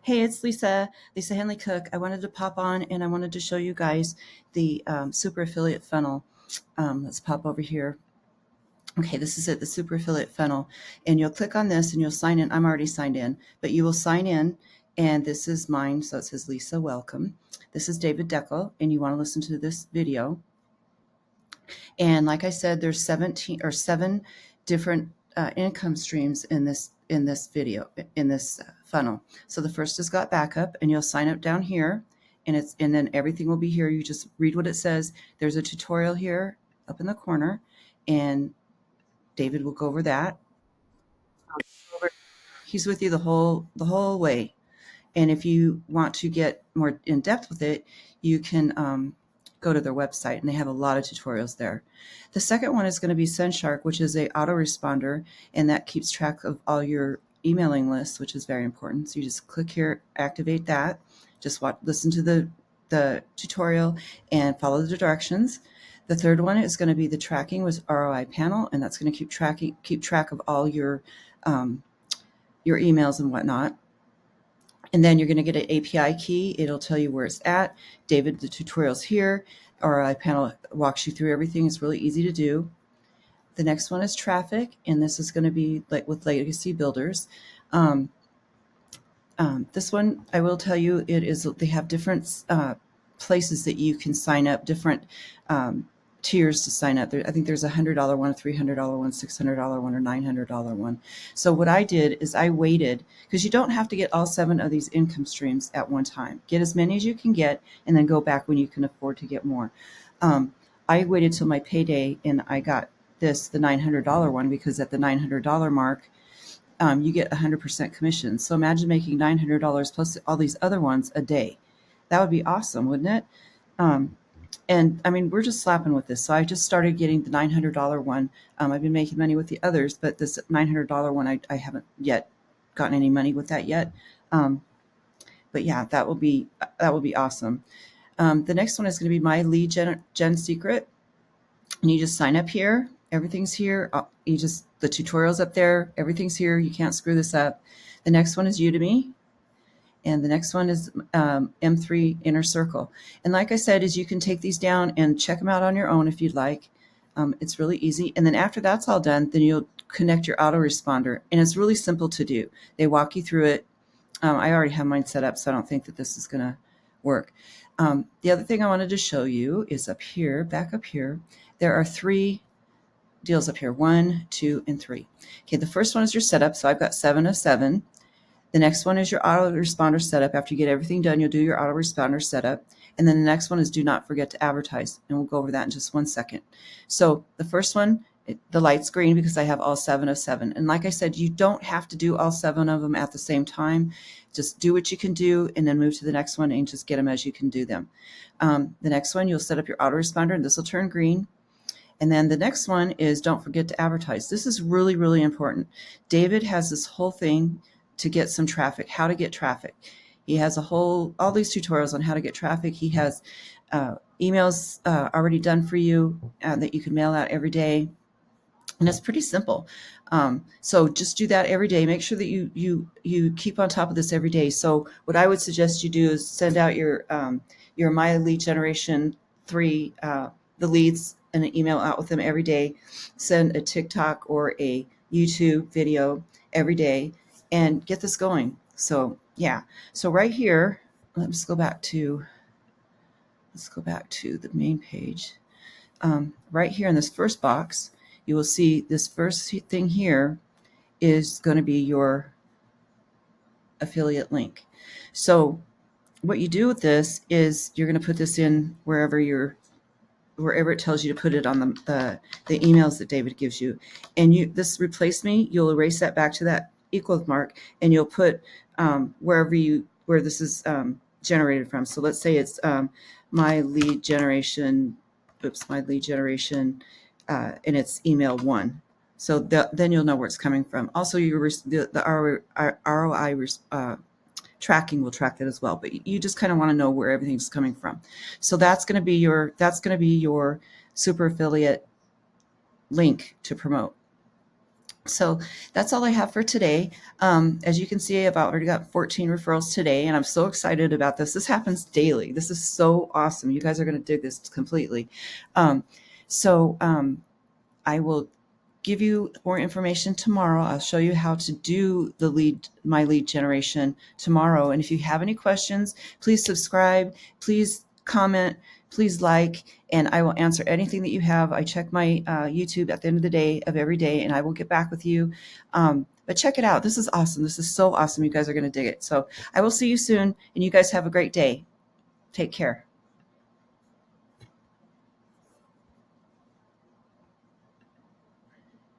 Hey, it's Lisa Henley-Cook. I wanted to pop on and I wanted to show you guys the super affiliate funnel. Let's pop over here. Okay, this is it, the super affiliate funnel. And you'll click on this and you'll sign in. I'm already signed in, but you will sign in. And this is mine. So it says Lisa, welcome. This is David Deckel, and you want to listen to this video. And like I said, there's 7 different income streams in this video, in this funnel. So the first is got backup, and you'll sign up down here, and then everything will be here. You just read what it says. There's a tutorial here up in the corner, and David will go over that. He's with you the whole way. And if you want to get more in depth with it, you can go to their website, and they have a lot of tutorials there. The second one is going to be SendShark, which is a autoresponder, and that keeps track of all your emailing lists, which is very important. So you just click here, activate that. Just listen to the tutorial and follow the directions. The third one is going to be the tracking with ROI panel, and that's going to keep track of all your emails and whatnot. And then you're going to get an API key. It'll tell you where it's at. David, the tutorial's here. ROI panel walks you through everything. It's really easy to do. The next one is traffic, and this is going to be like with legacy builders. This one, I will tell you, they have different places that you can sign up, different tiers to sign up. I think there's a $100 one, a $300 one, $600 one, or $900 one. So what I did is I waited, because you don't have to get all 7 of these income streams at one time. Get as many as you can get, and then go back when you can afford to get more. I waited till my payday, and I got the $900 one, because at the $900 mark, you get 100% commission. So imagine making $900 plus all these other ones a day. That would be awesome, wouldn't it? And I mean, we're just slapping with this. So I just started getting the $900 one. I've been making money with the others, but this $900 one, I haven't yet gotten any money with that yet. But yeah, that will be awesome. The next one is going to be my lead gen secret. And you just sign up here. Everything's here. The tutorial's up there. Everything's here. You can't screw this up. The next one is Udemy. And the next one is M3 Inner Circle. And like I said, is you can take these down and check them out on your own if you'd like. It's really easy. And then after that's all done, then you'll connect your autoresponder. And it's really simple to do. They walk you through it. I already have mine set up, so I don't think that this is going to work. The other thing I wanted to show you is up here, back up here. There are 3 deals up here, 1, 2, and 3. Okay, the first one is your setup. So I've got 7 of 7. The next one is your autoresponder setup. After you get everything done, you'll do your autoresponder setup. And then the next one is do not forget to advertise. And we'll go over that in just 1 second. So the first one, the light's green because I have all 7 of 7. And like I said, you don't have to do all 7 of them at the same time. Just do what you can do and then move to the next one and just get them as you can do them. The next one, you'll set up your autoresponder, and this will turn green. And then the next one is don't forget to advertise. This is really, really important. David has this whole thing to get some traffic, how to get traffic. He has all these tutorials on how to get traffic. He has emails already done for you that you can mail out every day. And it's pretty simple. So just do that every day. Make sure that you keep on top of this every day. So what I would suggest you do is send out your My Lead Generation 3, the leads, and an email out with them every day. Send a TikTok or a YouTube video every day and get this going. So yeah. So right here, let's go back to the main page. Right here in this first box, you will see this first thing here is going to be your affiliate link. So what you do with this is you're going to put this in wherever it tells you to put it on the emails that David gives you. And this replace me, you'll erase that back to that equal mark, and you'll put where this is generated from. So let's say it's my lead generation, and it's email 1. So then you'll know where it's coming from. Also, the ROI tracking will track that as well. But you just kind of want to know where everything's coming from. So that's going to be your super affiliate link to promote. So that's all I have for today. As you can see, I've already got 14 referrals today, and I'm so excited about this. This happens daily. This is so awesome. You guys are going to dig this completely. Um, so I will give you more information tomorrow. I'll show you how to do my lead generation tomorrow. And if you have any questions, please subscribe, please comment, please like, and I will answer anything that you have. I check my YouTube at the end of the day of every day, and I will get back with you. But check it out. This is awesome. This is so awesome. You guys are going to dig it. So I will see you soon, and you guys have a great day. Take care.